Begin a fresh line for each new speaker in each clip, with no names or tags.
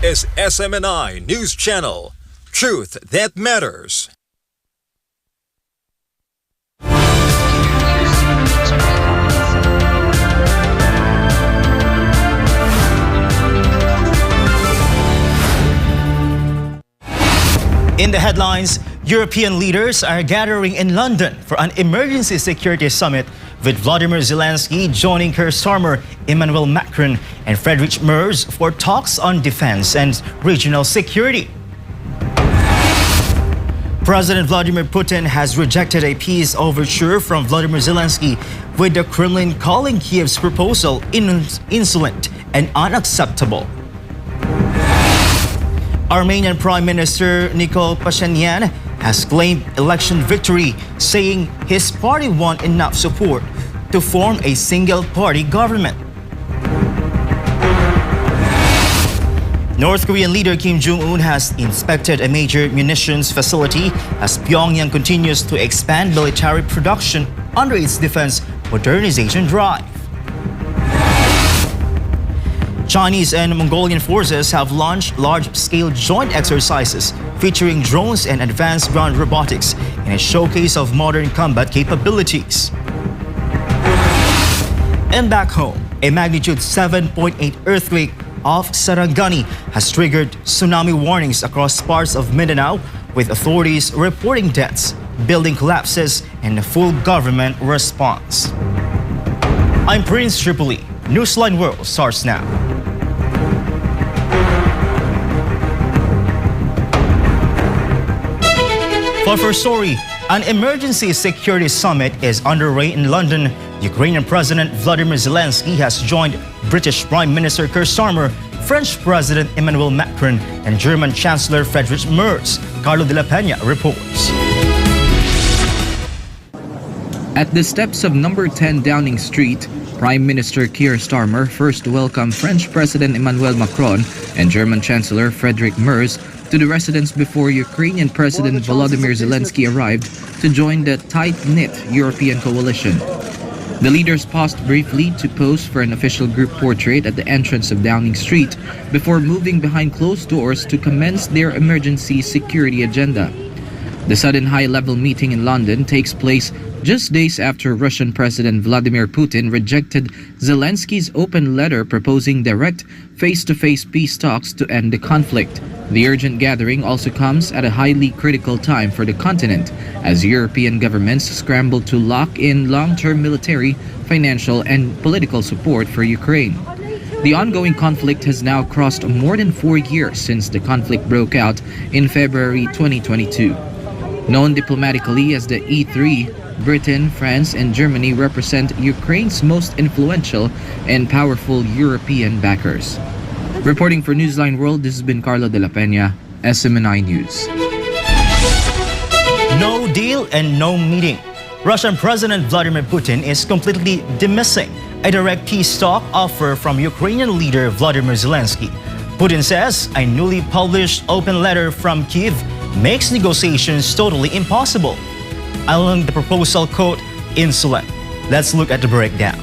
is SMNI News Channel. Truth that matters.
In the headlines, European leaders are gathering in London for an emergency security summit with Vladimir Zelensky joining Keir Starmer, Emmanuel Macron, and Friedrich Merz for talks on defense and regional security. President Vladimir Putin has rejected a peace overture from Vladimir Zelensky, with the Kremlin calling Kiev's proposal insolent and unacceptable. Armenian Prime Minister Nikol Pashinyan has claimed election victory, saying his party won enough support to form a single-party government. North Korean leader Kim Jong-un has inspected a major munitions facility as Pyongyang continues to expand military production under its defense modernization drive. Chinese and Mongolian forces have launched large-scale joint exercises featuring drones and advanced ground robotics in a showcase of modern combat capabilities. And back home, a magnitude 7.8 earthquake off Sarangani has triggered tsunami warnings across parts of Mindanao, with authorities reporting deaths, building collapses, and a full government response. I'm Prince Tripoli. Newsline World starts now. For our first story, an emergency security summit is underway in London. Ukrainian President Vladimir Zelensky has joined British Prime Minister Keir Starmer, French President Emmanuel Macron, and German Chancellor Friedrich Merz. Carlo de la Peña reports.
At the steps of number 10 Downing Street, Prime Minister Keir Starmer first welcomed French President Emmanuel Macron and German Chancellor Friedrich Merz to the residence before Ukrainian President Volodymyr Zelensky arrived to join the tight-knit European coalition. The leaders paused briefly to pose for an official group portrait at the entrance of Downing Street before moving behind closed doors to commence their emergency security agenda. The sudden high-level meeting in London takes place just days after Russian President Vladimir Putin rejected Zelensky's open letter proposing direct face-to-face peace talks to end the conflict. The urgent gathering also comes at a highly critical time for the continent, as European governments scramble to lock in long-term military, financial, and political support for Ukraine. The ongoing conflict has now crossed more than 4 years since the conflict broke out in February 2022. Known diplomatically as the E3, Britain, France, and Germany represent Ukraine's most influential and powerful European backers. Reporting for Newsline World, this has been Carlo de la Peña, SMNI News.
No deal and no meeting. Russian President Vladimir Putin is completely dismissing a direct peace talk offer from Ukrainian leader Vladimir Zelensky. Putin says a newly published open letter from Kyiv makes negotiations totally impossible, along the proposal, quote, insolent. Let's look at the breakdown.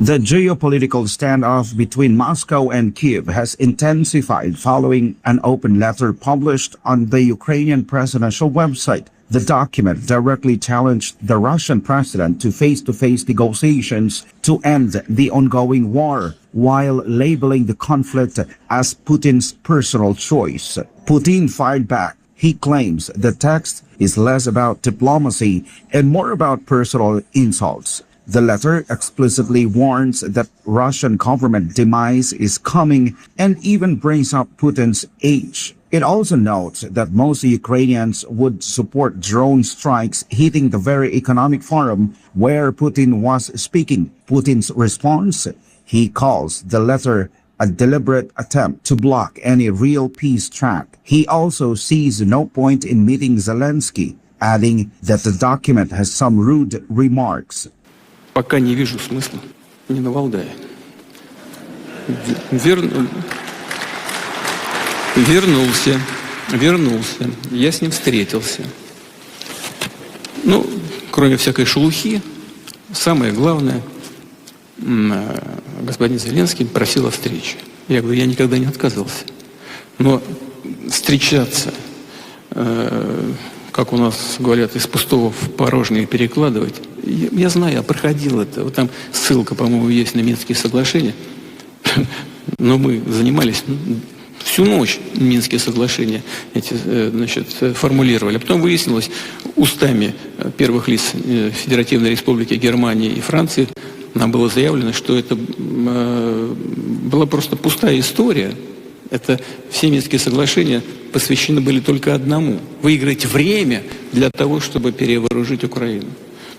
The geopolitical standoff between Moscow and Kyiv has intensified following an open letter published on the Ukrainian presidential website. The document directly challenged the Russian president to face-to-face negotiations to end the ongoing war, while labeling the conflict as Putin's personal choice. Putin fired back. He claims the text is less about diplomacy and more about personal insults. The letter explicitly warns that Russian government demise is coming and even brings up Putin's age. It also notes that most Ukrainians would support drone strikes hitting the very economic forum where Putin was speaking. Putin's response? He calls the letter a deliberate attempt to block any real peace track. He also sees no point in meeting Zelensky, adding that the document has some rude remarks.
Пока не вижу смысла, не на Валдае. Вернулся, я с ним встретился. Ну, кроме всякой шелухи, самое главное, господин Зеленский просил о встрече. Я говорю, я никогда не отказывался. Но встречаться, как у нас говорят, из пустого в порожнее перекладывать, я знаю, я проходил это. Вот там ссылка, по-моему, есть на Минские соглашения. Но мы занимались всю ночь Минские соглашения формулировали. А потом выяснилось устами первых лиц Федеративной Республики Германии и Франции, нам было заявлено, что это была просто пустая история. Это все Минские соглашения посвящены были только одному – выиграть время для того, чтобы перевооружить Украину.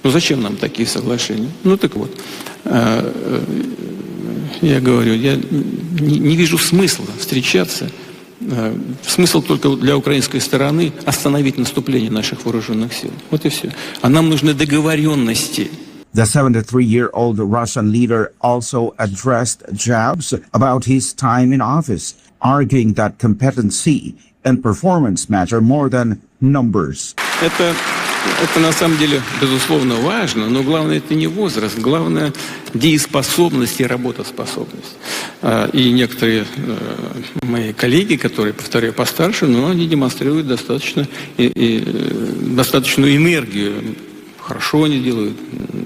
Ну зачем нам такие соглашения? Ну так вот, я говорю, я не вижу смысла встречаться. Смысл только для украинской стороны остановить наступление наших вооруженных сил. Вот и все. А нам нужны договоренности.
The 73-year-old Russian leader also addressed jabs about his time in office, arguing that competency and performance matter more than numbers.
Это на самом деле, безусловно, важно, но главное это не возраст, главное дееспособность и работоспособность. И некоторые мои коллеги, которые, повторяю, постарше, но они демонстрируют достаточную энергию. Хорошо они делают,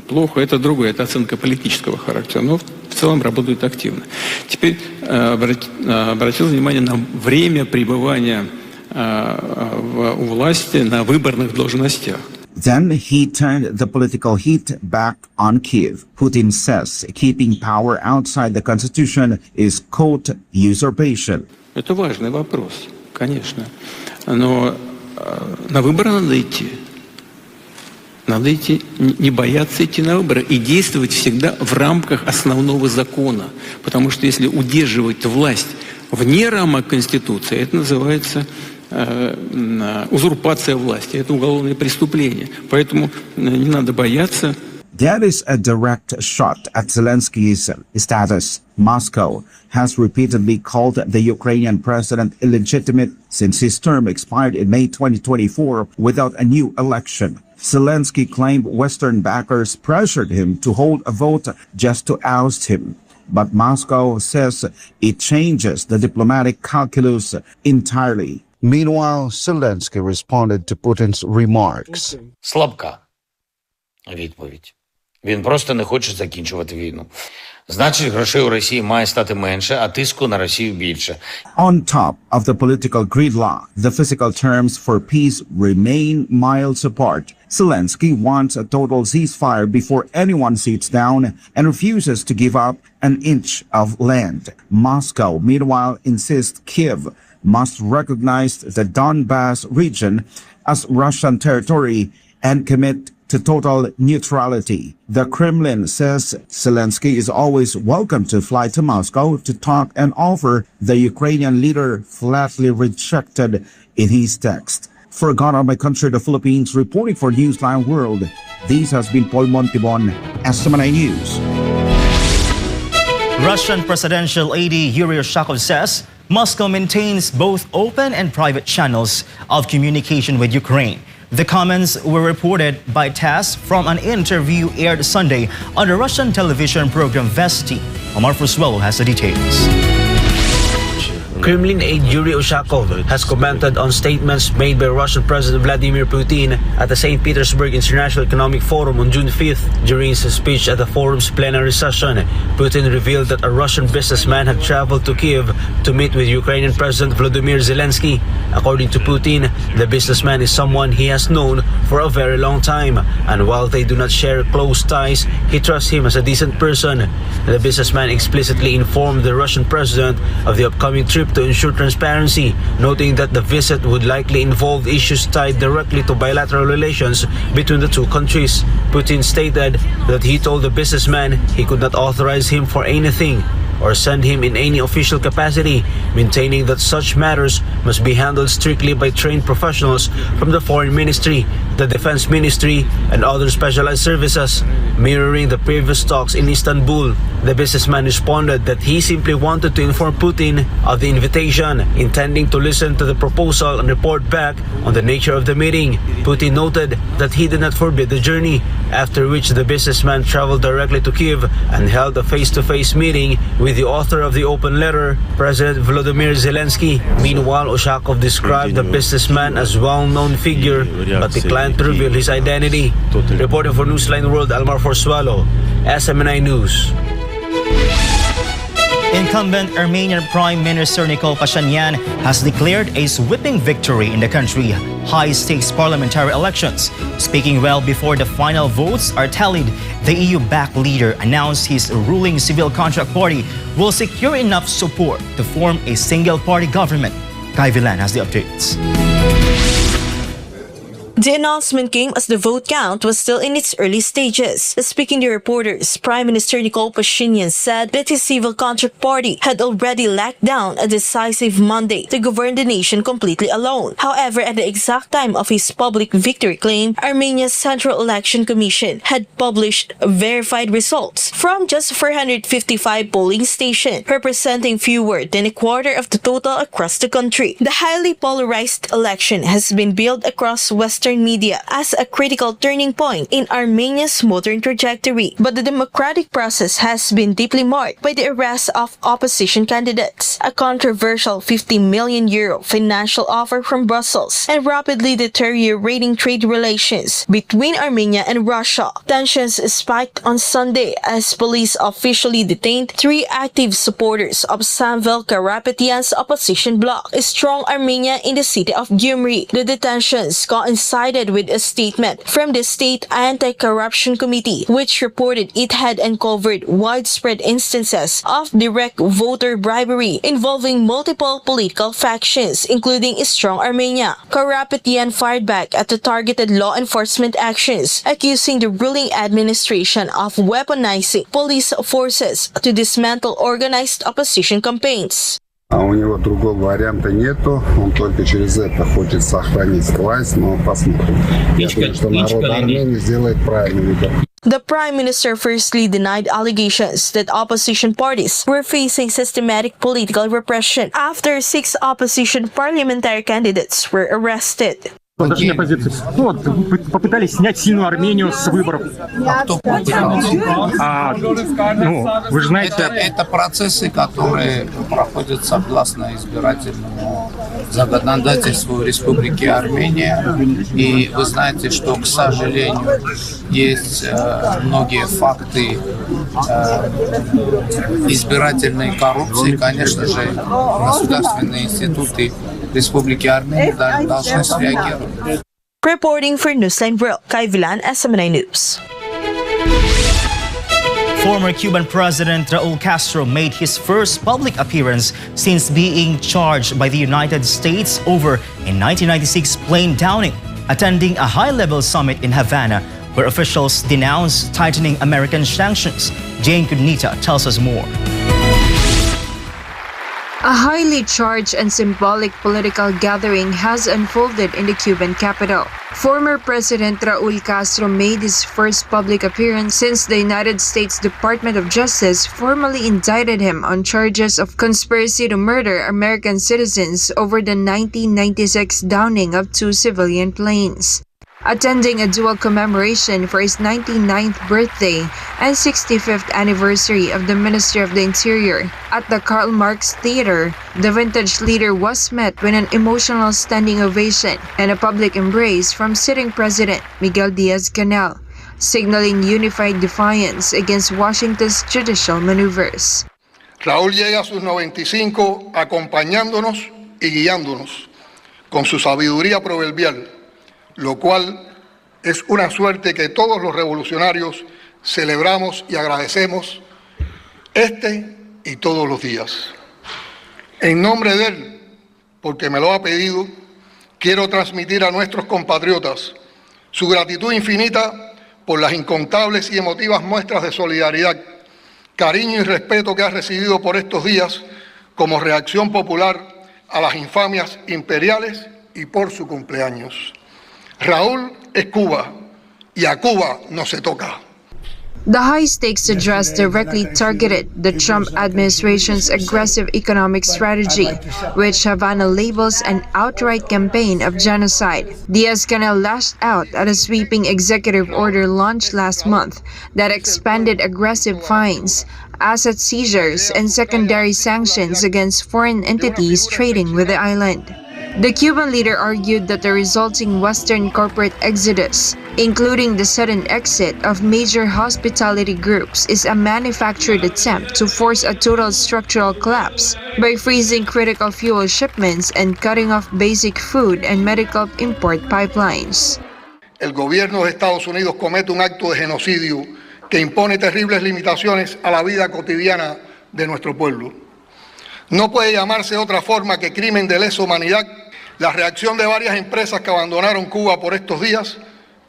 плохо, это другое, это оценка политического характера, но в целом работают активно. Теперь обратил внимание на время пребывания у власти на выборных должностях.
Then he turned the political heat back on Kyiv. Putin says keeping power outside the constitution is, quote, usurpation.
Это важный вопрос, конечно. Но на выборы надо идти. Надо идти, не бояться идти на выборы и действовать всегда в рамках основного закона. Потому что если удерживать власть вне рамок Конституции, это называется узурпация власти. Это уголовное преступление. Поэтому не надо бояться.
That is a direct shot at Zelensky's status. Moscow has repeatedly called the Ukrainian president illegitimate since his term expired in May 2024 without a new election. Zelensky claimed Western backers pressured him to hold a vote just to oust him. But Moscow says it changes the diplomatic calculus entirely.
Meanwhile, Zelensky responded to Putin's remarks.
Слабка відповідь. Він просто не хоче закінчувати війну. Значить, грошей у Росії має стати менше, а тиску на Росію більше.
On top of the political gridlock, the physical terms for peace remain miles apart. Zelensky wants a total ceasefire before anyone sits down and refuses to give up an inch of land. Moscow, meanwhile, insists Kyiv must recognize the Donbas region as Russian territory and commit to total neutrality. The Kremlin says Zelensky is always welcome to fly to Moscow to talk and offer the Ukrainian leader flatly rejected in his text. For God of my country, the Philippines, reporting for Newsline World, this has been Paul Montibon, SMNI News.
Russian presidential aide Yuri Ushakov says Moscow maintains both open and private channels of communication with Ukraine. The comments were reported by TASS from an interview aired Sunday on the Russian television program Vesti. Omar Fuswell has the details.
Kremlin aide Yuri Ushakov has commented on statements made by Russian President Vladimir Putin at the St. Petersburg International Economic Forum on June 5th. During his speech at the forum's plenary session, Putin revealed that a Russian businessman had traveled to Kyiv to meet with Ukrainian President Volodymyr Zelensky. According to Putin, the businessman is someone he has known for a very long time, and while they do not share close ties, he trusts him as a decent person. The businessman explicitly informed the Russian president of the upcoming trip to ensure transparency, noting that the visit would likely involve issues tied directly to bilateral relations between the two countries. Putin stated that he told the businessman he could not authorize him for anything or send him in any official capacity, maintaining that such matters must be handled strictly by trained professionals from the foreign ministry. the Defense Ministry, and other specialized services, mirroring the previous talks in Istanbul. The businessman responded that he simply wanted to inform Putin of the invitation, intending to listen to the proposal and report back on the nature of the meeting. Putin noted that he did not forbid the journey, after which the businessman traveled directly to Kyiv and held a face-to-face meeting with the author of the open letter, President Volodymyr Zelensky. Meanwhile, Ushakov described the businessman as a well-known figure but declined to reveal his identity. Reporting for Newsline World, Almar Forsualo, SMNI News.
Incumbent Armenian Prime Minister Nikol Pashinyan has declared a sweeping victory in the country's high-stakes parliamentary elections. Speaking well before the final votes are tallied, the EU-backed leader announced his ruling civil contract party will secure enough support to form a single-party government. Kai Villan has the updates.
The announcement came as the vote count was still in its early stages. Speaking to reporters, Prime Minister Nikol Pashinyan said that his civil contract party had already locked down a decisive mandate to govern the nation completely alone. However, at the exact time of his public victory claim, Armenia's Central Election Commission had published verified results from just 455 polling stations, representing fewer than a quarter of the total across the country. The highly polarized election has been billed across Western media as a critical turning point in Armenia's modern trajectory. But the democratic process has been deeply marked by the arrest of opposition candidates, a controversial €50 million financial offer from Brussels, and rapidly deteriorating trade relations between Armenia and Russia. Tensions spiked on Sunday as police officially detained 3 active supporters of Samvel Karapetyan's opposition bloc, Strong Armenia, in the city of Gyumri. The detentions coincided with a statement from the State Anti-Corruption Committee, which reported it had uncovered widespread instances of direct voter bribery involving multiple political factions, including Strong Armenia. Karapetyan fired back at the targeted law enforcement actions, accusing the ruling administration of weaponizing police forces to dismantle organized opposition campaigns.
А у него другого варианта нету, он только через это хочет сохранить власть, но посмотрим. Я думаю, что народ Армении сделает правильный выбор.
The Prime Minister firstly denied allegations that opposition parties were facing systematic political repression after 6 opposition parliamentary candidates were arrested.
Подожди позиции. Вот, попытались снять сильную Армению с выборов. Вы же знаете...
Это процессы, которые проходят согласно избирательному законодательству Республики Армения. И вы знаете, что, к сожалению, есть многие факты избирательной коррупции. Конечно же, государственные институты Республики Армения должны среагировать.
Reporting for Newsline World, Kai Villan, SMNI News.
Former Cuban President Raul Castro made his first public appearance since being charged by the United States over a 1996 plane downing, attending a high-level summit in Havana where officials denounced tightening American sanctions. Jane Cudnita tells us more.
A highly charged and symbolic political gathering has unfolded in the Cuban capital. Former President Raul Castro made his first public appearance since the United States Department of Justice formally indicted him on charges of conspiracy to murder American citizens over the 1996 downing of 2 civilian planes. Attending a dual commemoration for his 99th birthday and 65th anniversary of the Ministry of the Interior at the Karl Marx Theater, the vintage leader was met with an emotional standing ovation and a public embrace from sitting President Miguel Diaz-Canel, signaling unified defiance against Washington's judicial maneuvers.
Raúl llega a sus 95 acompañándonos y guiándonos con su sabiduría proverbial, lo cual es una suerte que todos los revolucionarios celebramos y agradecemos y todos los días. En nombre de él, porque me lo ha pedido, quiero transmitir a nuestros compatriotas su gratitud infinita por las incontables y emotivas muestras de solidaridad, cariño y respeto que ha recibido por estos días como reacción popular a las infamias imperiales y por su cumpleaños. Raúl es Cuba y a Cuba no se toca.
The high-stakes address directly targeted the Trump administration's aggressive economic strategy, which Havana labels an outright campaign of genocide. Diaz-Canel lashed out at a sweeping executive order launched last month that expanded aggressive fines, asset seizures, and secondary sanctions against foreign entities trading with the island. The Cuban leader argued that the resulting Western corporate exodus, including the sudden exit of major hospitality groups, is a manufactured attempt to force a total structural collapse by freezing critical fuel shipments and cutting off basic food and medical import pipelines.
El gobierno de Estados Unidos comete un acto de genocidio que impone terribles limitaciones a la vida cotidiana de nuestro pueblo. No puede llamarse de otra forma que crimen de lesa humanidad. La reacción de varias empresas que abandonaron Cuba por estos días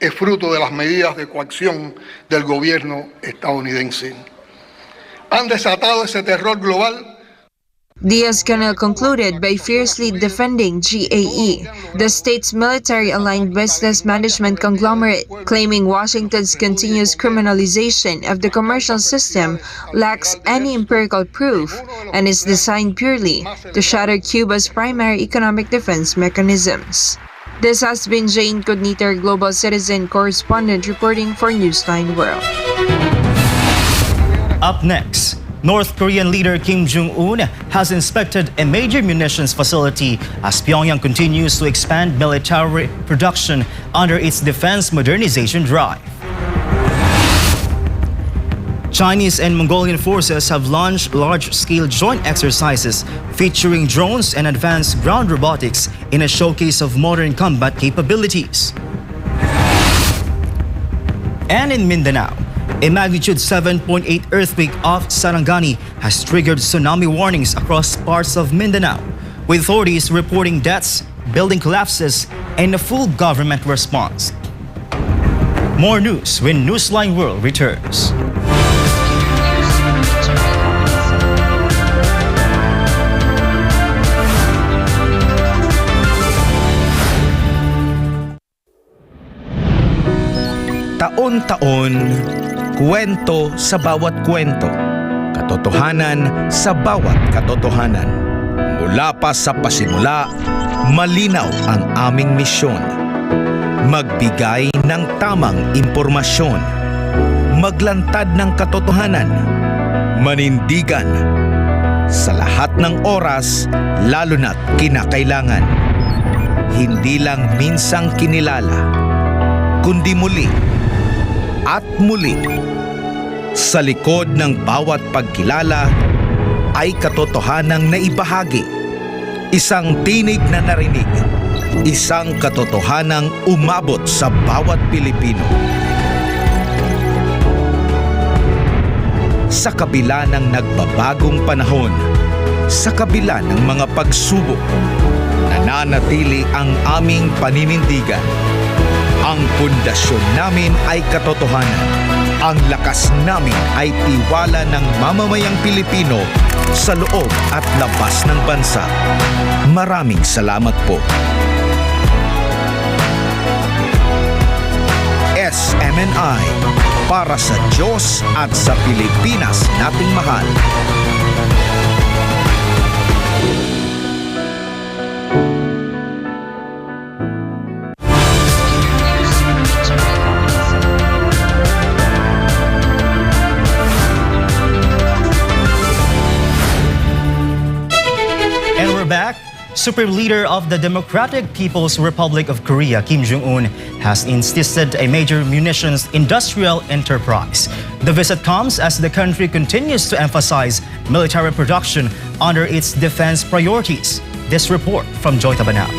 es fruto de las medidas de coacción del gobierno estadounidense. Han desatado ese terror global.
Diaz-Canel concluded by fiercely defending GAE, the state's military-aligned business management conglomerate, claiming Washington's continuous criminalization of the commercial system lacks any empirical proof and is designed purely to shatter Cuba's primary economic defense mechanisms. This has been Jane Cogniter, Global Citizen correspondent reporting for Newsline World.
Up next, North Korean leader Kim Jong-un has inspected a major munitions facility as Pyongyang continues to expand military production under its defense modernization drive. Chinese and Mongolian forces have launched large-scale joint exercises featuring drones and advanced ground robotics in a showcase of modern combat capabilities. And in Mindanao, a magnitude 7.8 earthquake off Sarangani has triggered tsunami warnings across parts of Mindanao, with authorities reporting deaths, building collapses, and a full government response. More news when Newsline World returns.
Taon-taon, kwento sa bawat kwento, katotohanan sa bawat katotohanan. Mula pa sa pasimula, malinaw ang aming misyon. Magbigay ng tamang impormasyon, maglantad ng katotohanan, manindigan sa lahat ng oras, lalo na't kinakailangan. Hindi lang minsang kinilala, kundi muli at muli. Sa likod ng bawat pagkilala ay katotohanang naibahagi. Isang tinig na narinig. Isang katotohanang umabot sa bawat Pilipino. Sa kabila ng nagbabagong panahon, sa kabila ng mga pagsubok, nananatili ang aming paninindigan. Ang pundasyon namin ay katotohanan. Ang lakas namin ay tiwala ng mamamayang Pilipino sa loob at labas ng bansa. Maraming salamat po. SMNI, para sa Diyos at sa Pilipinas nating mahal.
Back, Supreme Leader of the Democratic People's Republic of Korea, Kim Jong-un, has insisted a major munitions industrial enterprise. The visit comes as the country continues to emphasize military production under its defense priorities. This report from Joy Tabanao.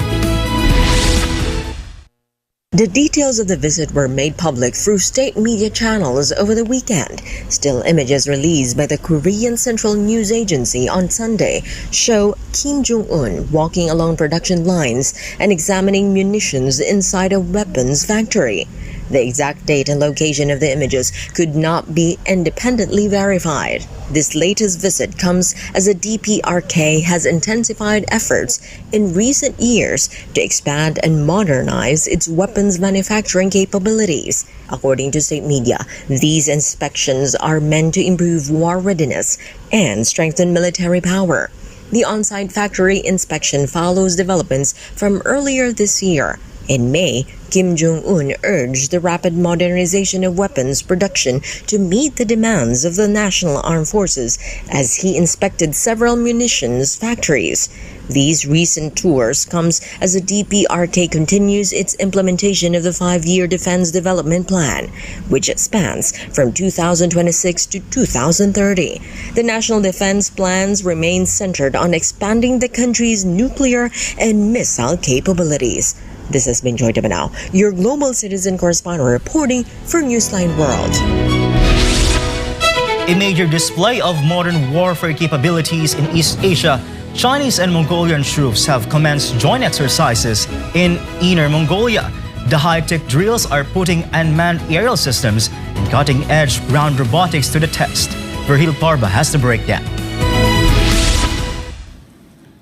The details of the visit were made public through state media channels over the weekend. Still images released by the Korean Central News Agency on Sunday show Kim Jong-un walking along production lines and examining munitions inside a weapons factory. The exact date and location of the images could not be independently verified. This latest visit comes as the DPRK has intensified efforts in recent years to expand and modernize its weapons manufacturing capabilities. According to state media, these inspections are meant to improve war readiness and strengthen military power. The on-site factory inspection follows developments from earlier this year. In May, Kim Jong-un urged the rapid modernization of weapons production to meet the demands of the National Armed Forces as he inspected several munitions factories. These recent tours comes as the DPRK continues its implementation of the 5-year Defense Development Plan, which spans from 2026 to 2030. The national defense plans remain centered on expanding the country's nuclear and missile capabilities. This has been Joy Debanao, your global citizen correspondent reporting for Newsline World.
A major display of modern warfare capabilities in East Asia, Chinese and Mongolian troops have commenced joint exercises in Inner Mongolia. The high-tech drills are putting unmanned aerial systems and cutting-edge ground robotics to the test. Verhil Parba has the breakdown.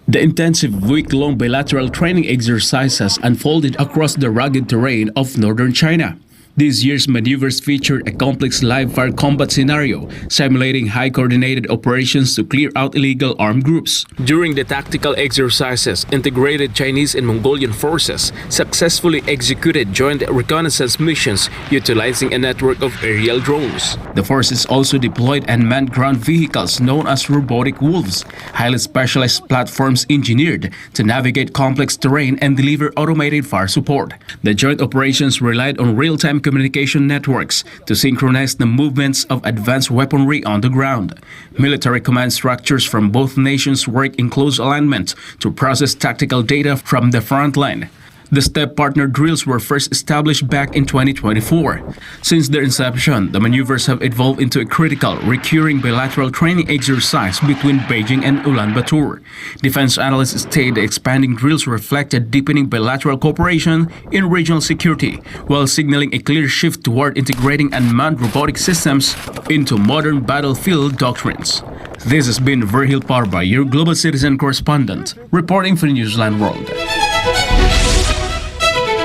The intensive week-long bilateral training exercises unfolded across the rugged terrain of northern China. This year's maneuvers featured a complex live-fire combat scenario, simulating high-coordinated operations to clear out illegal armed groups. During the tactical exercises, integrated Chinese and Mongolian forces successfully executed joint reconnaissance missions utilizing a network of aerial drones. The forces also deployed unmanned ground vehicles known as robotic wolves, highly specialized platforms engineered to navigate complex terrain and deliver automated fire support. The joint operations relied on real-time communication networks to synchronize the movements of advanced weaponry on the ground. Military command structures from both nations work in close alignment to process tactical data from the front line. The step partner drills were first established back in 2024. Since their inception, the maneuvers have evolved into a critical, recurring bilateral training exercise between Beijing and Ulaanbaatar. Defense analysts state the expanding drills reflected deepening bilateral cooperation in regional security, while signaling a clear shift toward integrating unmanned robotic systems into modern battlefield doctrines. This has been Verhil Parba, your global citizen correspondent, reporting for Newsline World.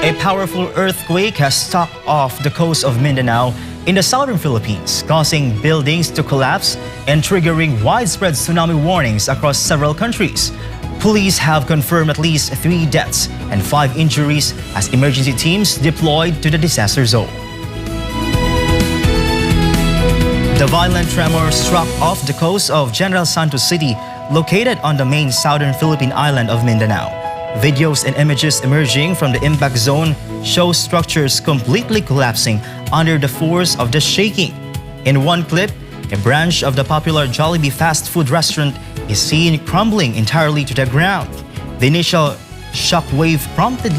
A powerful earthquake has struck off the coast of Mindanao in the southern Philippines, causing buildings to collapse and triggering widespread tsunami warnings across several countries. Police have confirmed at least 3 deaths and 5 injuries as emergency teams deployed to the disaster zone. The violent tremor struck off the coast of General Santos City, located on the main southern Philippine island of Mindanao. Videos and images emerging from the impact zone show structures completely collapsing under the force of the shaking. In one clip, a branch of the popular Jollibee fast food restaurant is seen crumbling entirely to the ground. The initial shockwave prompted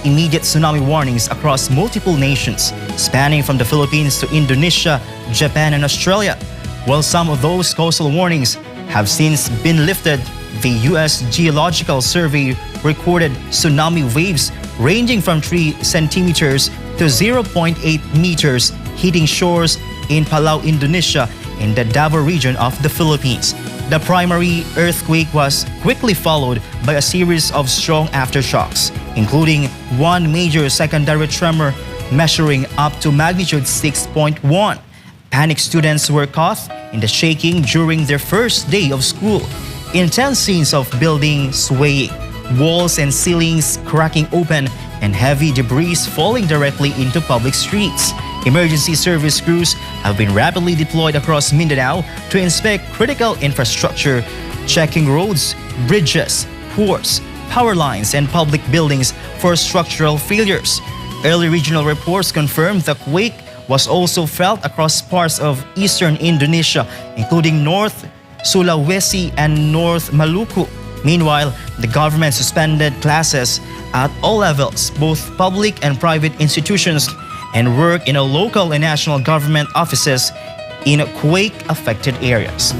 immediate tsunami warnings across multiple nations, spanning from the Philippines to Indonesia, Japan, and Australia. While some of those coastal warnings have since been lifted, the U.S. Geological Survey recorded tsunami waves ranging from 3 centimeters to 0.8 meters hitting shores in Palau, Indonesia, in the Davao region of the Philippines. The primary earthquake was quickly followed by a series of strong aftershocks, including one major secondary tremor measuring up to magnitude 6.1. Panicked students were caught in the shaking during their first day of school. Intense scenes of buildings swaying, walls and ceilings cracking open, and heavy debris falling directly into public streets. Emergency service crews have been rapidly deployed across Mindanao to inspect critical infrastructure, checking roads, bridges, ports, power lines, and public buildings for structural failures. Early regional reports confirmed the quake was also felt across parts of eastern Indonesia, including North Sulawesi and North Maluku. Meanwhile, the government suspended classes at all levels, both public and private institutions, and work in local and national government offices in quake-affected areas.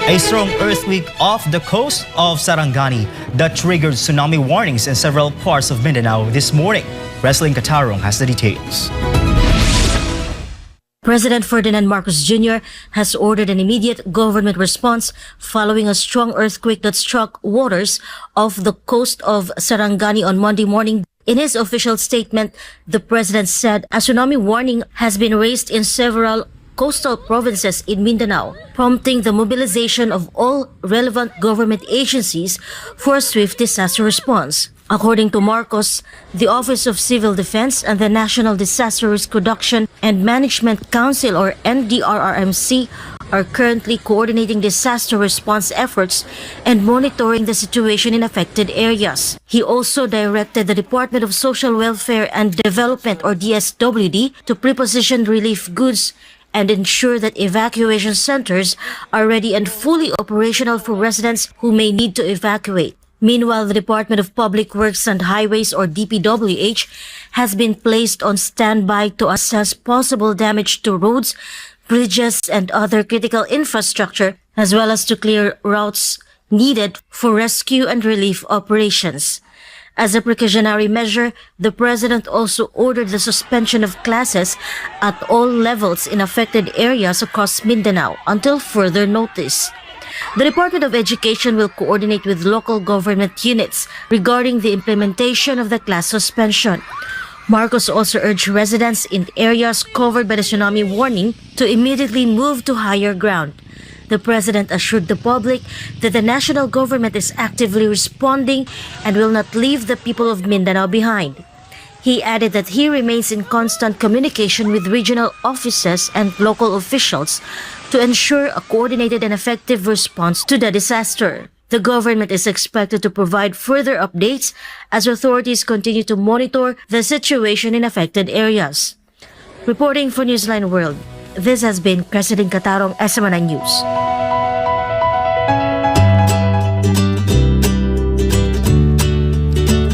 A strong earthquake off the coast of Sarangani that triggered tsunami warnings in several parts of Mindanao this morning. Wrestling Katarong has the details.
President Ferdinand Marcos Jr. has ordered an immediate government response following a strong earthquake that struck waters off the coast of Sarangani on Monday morning. In his official statement, the president said a tsunami warning has been raised in several coastal provinces in Mindanao, prompting the mobilization of all relevant government agencies for a swift disaster response. According to Marcos, the Office of Civil Defense and the National Disaster Risk Reduction and Management Council or NDRRMC are currently coordinating disaster response efforts and monitoring the situation in affected areas. He also directed the Department of Social Welfare and Development or DSWD to preposition relief goods and ensure that evacuation centers are ready and fully operational for residents who may need to evacuate. Meanwhile, the Department of Public Works and Highways or DPWH has been placed on standby to assess possible damage to roads, bridges, and other critical infrastructure, as well as to clear routes needed for rescue and relief operations. As a precautionary measure, the President also ordered the suspension of classes at all levels in affected areas across Mindanao until further notice. The Department of Education will coordinate with local government units regarding the implementation of the class suspension. Marcos also urged residents in areas covered by the tsunami warning to immediately move to higher ground. The President assured the public that the national government is actively responding and will not leave the people of Mindanao behind. He added that he remains in constant communication with regional offices and local officials to ensure a coordinated and effective response to the disaster. The government is expected to provide further updates as authorities continue to monitor the situation in affected areas. Reporting for Newsline World, this has been President Katarong, SMNI News.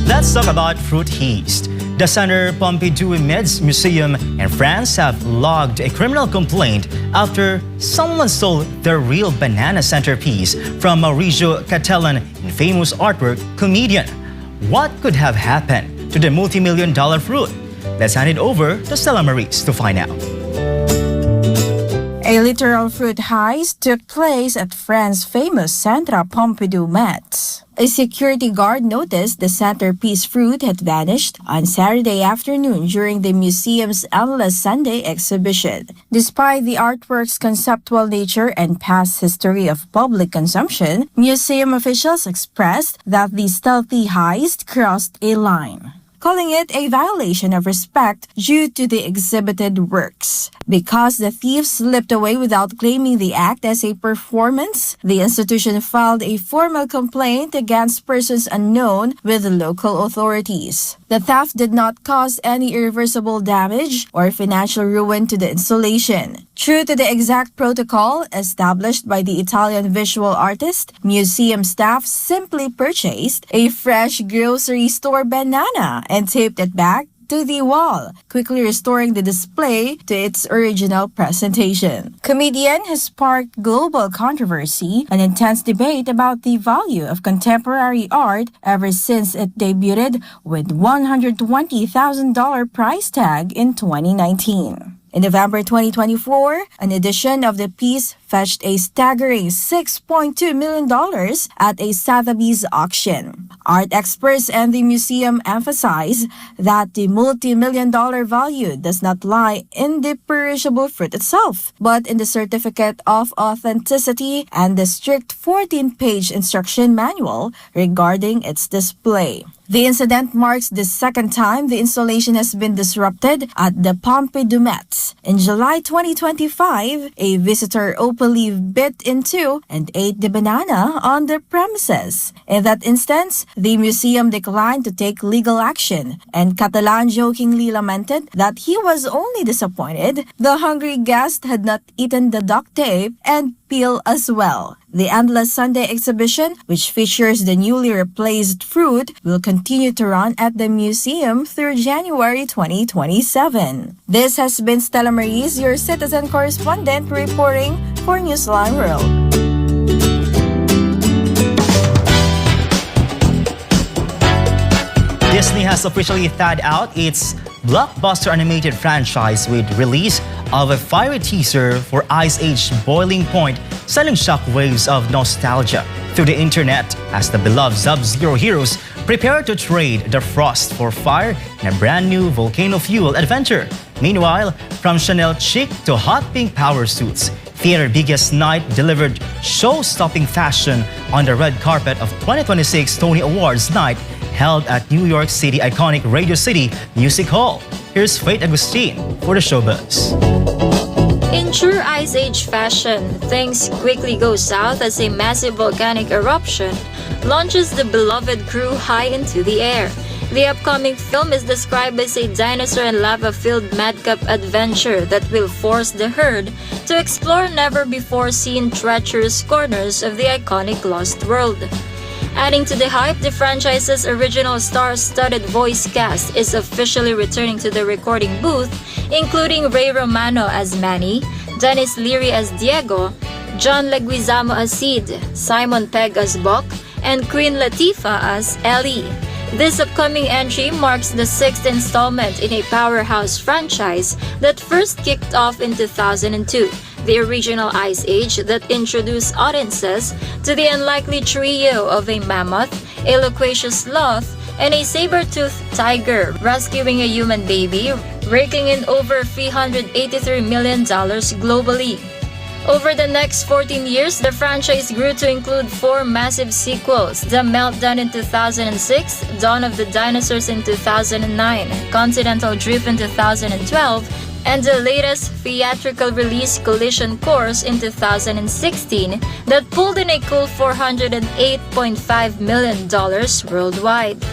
Let's talk about fruit heist. The Centre Pompidou Museum in France have logged a criminal complaint after someone stole their real banana centerpiece from Mauricio Catalan, famous artwork comedian. What could have happened to the multi-million-dollar fruit? Let's hand it over to Stella Maurice to find out.
A literal fruit heist took place at France's famous Centre Pompidou Met. A security guard noticed the centerpiece fruit had vanished on Saturday afternoon during the museum's Endless Sunday exhibition. Despite the artwork's conceptual nature and past history of public consumption, museum officials expressed that the stealthy heist crossed a line, calling it a violation of respect due to the exhibited works. Because the thief slipped away without claiming the act as a performance, the institution filed a formal complaint against persons unknown with local authorities. The theft did not cause any irreversible damage or financial ruin to the installation. True to the exact protocol established by the Italian visual artist, museum staff simply purchased a fresh grocery store banana and taped it back to the wall, quickly restoring the display to its original presentation. Comedian has sparked global controversy and intense debate about the value of contemporary art ever since it debuted with $120,000 price tag in 2019. In November 2024, an edition of the piece fetched a staggering $6.2 million at a Sotheby's auction. Art experts and the museum emphasize that the multi-million-dollar value does not lie in the perishable fruit itself, but in the certificate of authenticity and the strict 14-page instruction manual regarding its display. The incident marks the second time the installation has been disrupted at the Pompidou Met. In July 2025, a visitor openly bit into and ate the banana on the premises. In that instance, the museum declined to take legal action, and Catalan jokingly lamented that he was only disappointed the hungry guest had not eaten the duct tape and peel as well. The Endless Sunday exhibition, which features the newly replaced fruit, will continue to run at the museum through January 2027. This has been Stella Maurice, your citizen correspondent, reporting for Newsline World.
Disney has officially thied out its blockbuster animated franchise with release of a fiery teaser for Ice Age Boiling Point, sending shockwaves of nostalgia through the internet as the beloved Sub-Zero heroes prepare to trade the frost for fire in a brand new volcano-fueled adventure. Meanwhile, from Chanel chic to hot pink power suits, Theater Biggest Night delivered show-stopping fashion on the red carpet of 2026 Tony Awards night held at New York City iconic Radio City Music Hall. Here's Faith Agustin for the showbuzz.
In true Ice Age fashion, things quickly go south as a massive volcanic eruption launches the beloved crew high into the air. The upcoming film is described as a dinosaur and lava-filled madcap adventure that will force the herd to explore never-before-seen treacherous corners of the iconic Lost World. Adding to the hype, the franchise's original star-studded voice cast is officially returning to the recording booth, including Ray Romano as Manny, Dennis Leary as Diego, John Leguizamo as Sid, Simon Pegg as Buck, and Queen Latifah as Ellie. This upcoming entry marks the sixth installment in a powerhouse franchise that first kicked off in 2002. The original Ice Age that introduced audiences to the unlikely trio of a mammoth, a loquacious sloth, and a saber-toothed tiger rescuing a human baby, raking in over $383 million globally. Over the next 14 years, the franchise grew to include 4 massive sequels: The Meltdown in 2006, Dawn of the Dinosaurs in 2009, Continental Drift in 2012, and the latest theatrical release, Collision Course, in 2016 that pulled in a cool $408.5 million worldwide.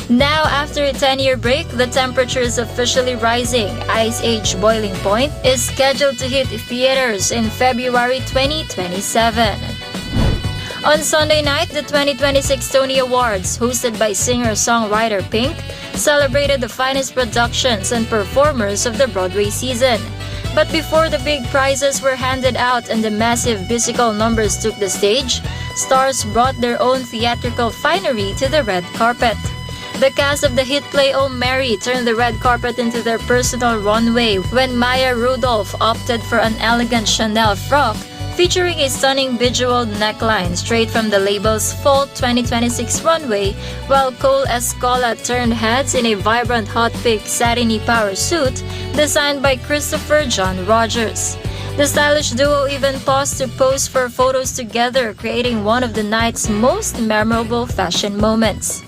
Now, after a 10-year break, the temperature is officially rising. Ice Age Boiling Point is scheduled to hit theaters in February 2027. On Sunday night, the 2026 Tony Awards, hosted by singer-songwriter Pink, celebrated the finest productions and performers of the Broadway season. But before the big prizes were handed out and the massive musical numbers took the stage, stars brought their own theatrical finery to the red carpet. The cast of the hit play Oh Mary turned the red carpet into their personal runway when Maya Rudolph opted for an elegant Chanel frock featuring a stunning bejeweled neckline straight from the label's Fall 2026 runway, while Cole Escola turned heads in a vibrant hot pink satiny power suit designed by Christopher John Rogers. The stylish duo even paused to pose for photos together, creating one of the night's most memorable fashion moments.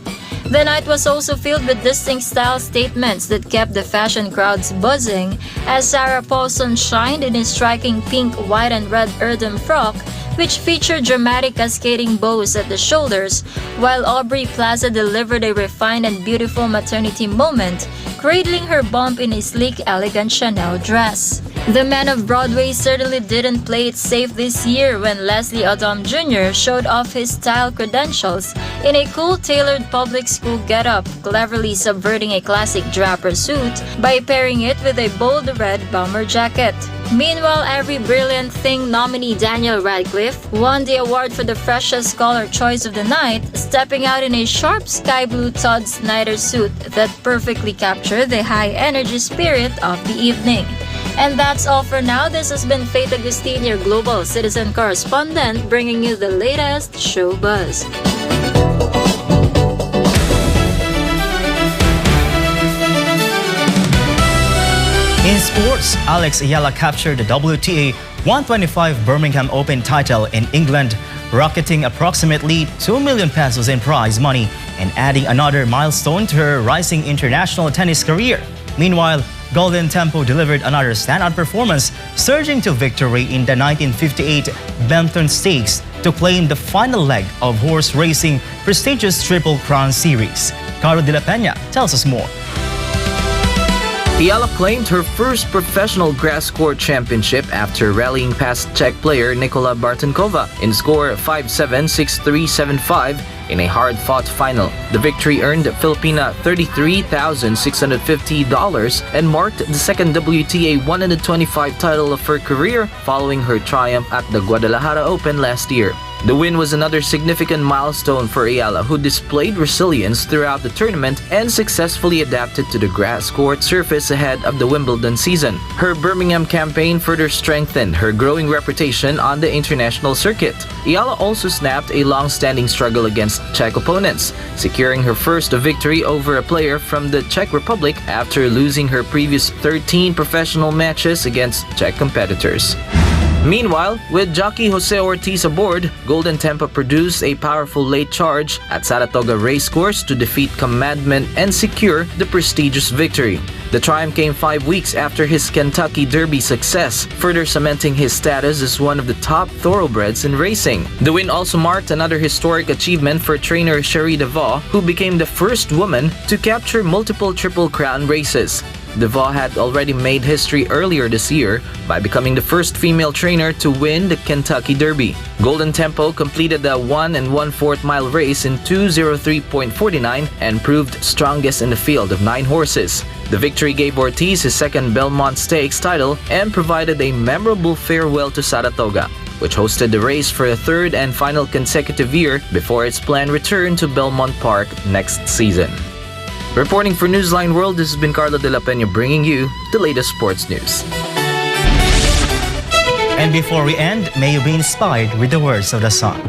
The night was also filled with distinct style statements that kept the fashion crowds buzzing, as Sarah Paulson shined in a striking pink, white, and red earthen frock, which featured dramatic cascading bows at the shoulders, while Aubrey Plaza delivered a refined and beautiful maternity moment, cradling her bump in a sleek, elegant Chanel dress. The man of Broadway certainly didn't play it safe this year when Leslie Odom Jr. showed off his style credentials in a cool tailored public school getup, cleverly subverting a classic draper suit by pairing it with a bold red bomber jacket. Meanwhile, Every Brilliant Thing nominee Daniel Radcliffe won the award for the freshest color choice of the night, stepping out in a sharp sky blue Todd Snyder suit that perfectly captured the high-energy spirit of the evening. And that's all for now. This has been Faith Agustin, your global citizen correspondent, bringing you the latest show buzz.
In sports, Alex Ayala captured the WTA 125 Birmingham Open title in England, rocketing approximately 2 million pesos in prize money and adding another milestone to her rising international tennis career. Meanwhile, Golden Tempo delivered another standout performance, surging to victory in the 1958 Benton Stakes to play in the final leg of horse racing prestigious Triple Crown Series. Caro de la Peña tells us more.
Ayala claimed her first professional grass court championship after rallying past Czech player Nikola Bartenkova in score 5-7, 6-3, 7-5 in a hard-fought final. The victory earned Filipina $33,650 and marked the second WTA 125 title of her career following her triumph at the Guadalajara Open last year. The win was another significant milestone for Ayala, who displayed resilience throughout the tournament and successfully adapted to the grass court surface ahead of the Wimbledon season. Her Birmingham campaign further strengthened her growing reputation on the international circuit. Ayala also snapped a long-standing struggle against Czech opponents, securing her first victory over a player from the Czech Republic after losing her previous 13 professional matches against Czech competitors. Meanwhile, with jockey Jose Ortiz aboard, Golden Tempo produced a powerful late charge at Saratoga Racecourse to defeat Commandment and secure the prestigious victory. The triumph came 5 weeks after his Kentucky Derby success, further cementing his status as one of the top thoroughbreds in racing. The win also marked another historic achievement for trainer Cherie DeVos, who became the first woman to capture multiple Triple Crown races. DeVos had already made history earlier this year by becoming the first female trainer to win the Kentucky Derby. Golden Tempo completed the 1 1/4 mile race in 2:03.49 and proved strongest in the field of 9 horses. The victory gave Ortiz his second Belmont Stakes title and provided a memorable farewell to Saratoga, which hosted the race for a third and final consecutive year before its planned return to Belmont Park next season. Reporting for Newsline World, this has been Carlo De La Peña bringing you the latest sports news.
And before we end, may you be inspired with the words of the song.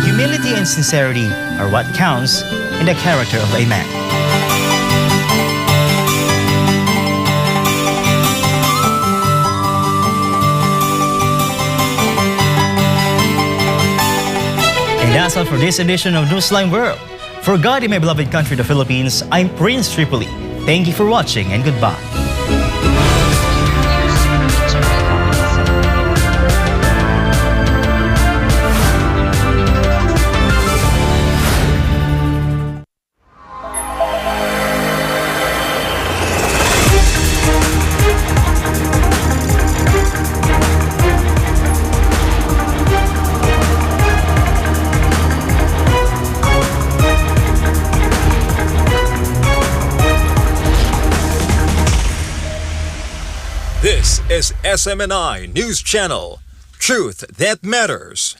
Humility and sincerity are what counts in the character of a man. And that's all for this edition of Newsline World. For God in my beloved country, the Philippines, I'm Prince Tripoli. Thank you for watching and goodbye.
This is SMNI News Channel. Truth that matters.